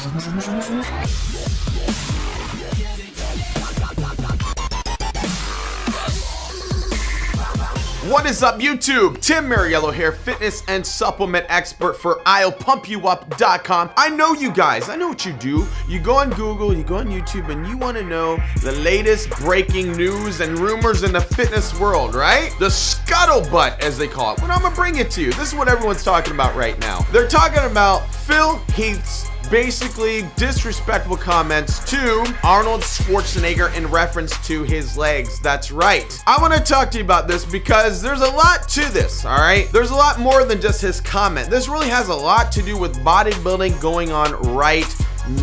What is up, YouTube? Tim Muriello here, fitness and supplement expert for I'llPumpYouUp.com. I know you guys, I know what you do. You go on Google, you go on YouTube, and you want to know the latest breaking news and rumors in the fitness world, right? The scuttlebutt, as they call it. Well, I'm gonna bring it to you. This is what everyone's talking about right now. They're talking about Phil Heath's basically disrespectful comments to Arnold Schwarzenegger in reference to his legs. That's right. I want to talk to you about this because there's a lot to this, all right? There's a lot more than just his comment. This really has a lot to do with bodybuilding going on right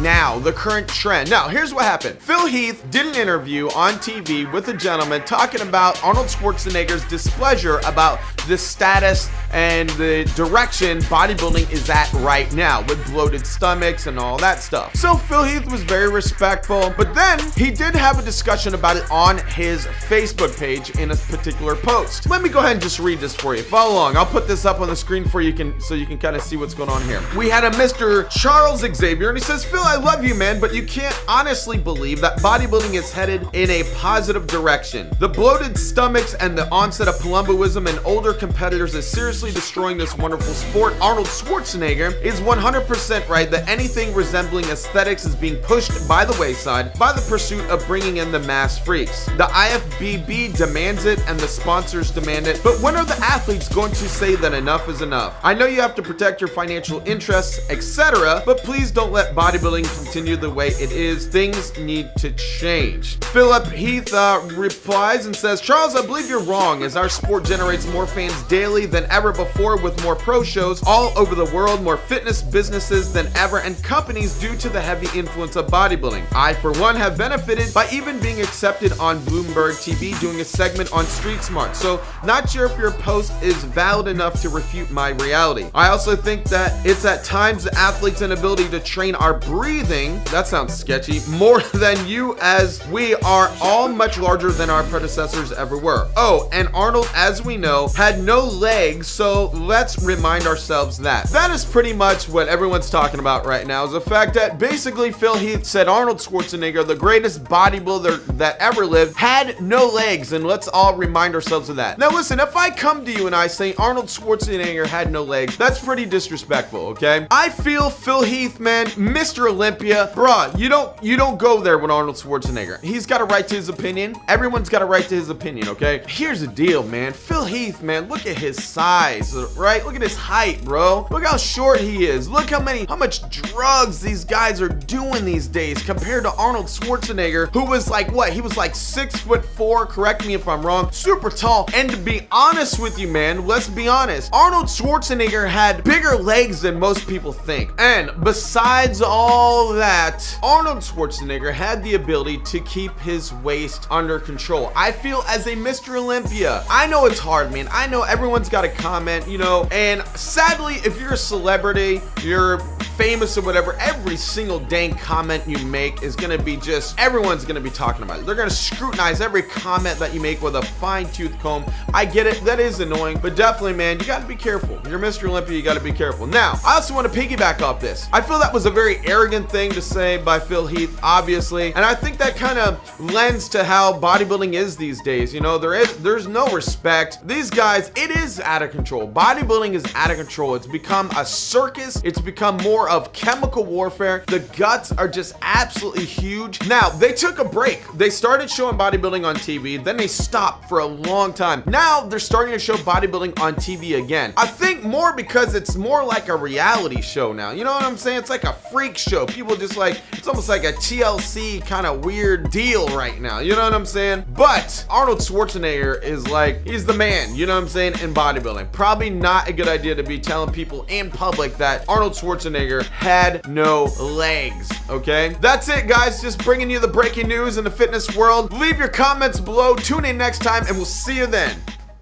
now, the current trend. Now, here's what happened. Phil Heath did an interview on TV with a gentleman talking about Arnold Schwarzenegger's displeasure about the status and the direction bodybuilding is at right now with bloated stomachs and all that stuff. So Phil Heath was very respectful, but then he did have a discussion about it on his Facebook page in a particular post. Let me go ahead and just read this for you. Follow along. I'll put this up on the screen for you so you can kind of see what's going on here. We had a Mr. Charles Xavier, and he says, Phil, I love you, man, but you can't honestly believe that bodybuilding is headed in a positive direction. The bloated stomachs and the onset of palumboism in older competitors is seriously destroying this wonderful sport. Arnold Schwarzenegger is 100% right that anything resembling aesthetics is being pushed by the wayside by the pursuit of bringing in the mass freaks. The IFBB demands it and the sponsors demand it, but when are the athletes going to say that enough is enough? I know you have to protect your financial interests, etc., but please don't let bodybuilding continue the way it is. Things need to change. Philip Heath replies and says, Charles, I believe you're wrong, as our sport generates more fans daily than ever before with more pro shows all over the world, more fitness businesses than ever, and companies due to the heavy influence of bodybuilding. I, for one, have benefited by even being accepted on Bloomberg TV doing a segment on Street Smart, so not sure if your post is valid enough to refute my reality. I also think that it's at times the athlete's inability to train our breathing, that sounds sketchy, more than you, as we are all much larger than our predecessors ever were. Oh, and Arnold, as we know, had no legs, so let's remind ourselves that. That is pretty much what everyone's talking about right now, is the fact that basically Phil Heath said Arnold Schwarzenegger, the greatest bodybuilder that ever lived, had no legs, and let's all remind ourselves of that. Now listen, if I come to you and I say Arnold Schwarzenegger had no legs, that's pretty disrespectful, okay? I feel Phil Heath, man, Mr. Olympia, bruh, you don't go there with Arnold Schwarzenegger. He's got a right to his opinion. Everyone's got a right to his opinion, okay? Here's the deal, man. Phil Heath, man, look at his size, right? Look at his height, bro. Look how short he is. Look how much drugs these guys are doing these days compared to Arnold Schwarzenegger, who was like, what? He was like 6'4", correct me if I'm wrong, super tall. And to be honest with you, man, let's be honest, Arnold Schwarzenegger had bigger legs than most people think. And besides all that, Arnold Schwarzenegger had the ability to keep his waist under control. I feel as a Mr. Olympia, I know it's hard, man. I know everyone's got to comment, you know, and sadly, if you're a celebrity, you're famous or whatever, every single dang comment you make is gonna be just, everyone's gonna be talking about it. They're gonna scrutinize every comment that you make with a fine-tooth comb. I get it, that is annoying, but definitely, man, you gotta be careful. You're Mr. Olympia, you gotta be careful. Now, I also want to piggyback off this. I feel that was a very arrogant thing to say by Phil Heath, obviously, and I think that kind of lends to how bodybuilding is these days. You know, there's no respect. These guys, it is out of control. Bodybuilding is out of control. It's become a circus. It's become more of chemical warfare. The guts are just absolutely huge. Now, they took a break. They started showing bodybuilding on TV, then they stopped for a long time. Now, they're starting to show bodybuilding on TV again. I think more because it's more like a reality show now. You know what I'm saying? It's like a freak show. People just like, it's almost like a TLC kind of weird deal right now. You know what I'm saying? But Arnold Schwarzenegger is like, he's the man, you know what I'm saying, in bodybuilding. Probably not a good idea to be telling people in public that Arnold Schwarzenegger had no legs, okay? That's it, guys. Just bringing you the breaking news in the fitness world. Leave your comments below. Tune in next time, and we'll see you then.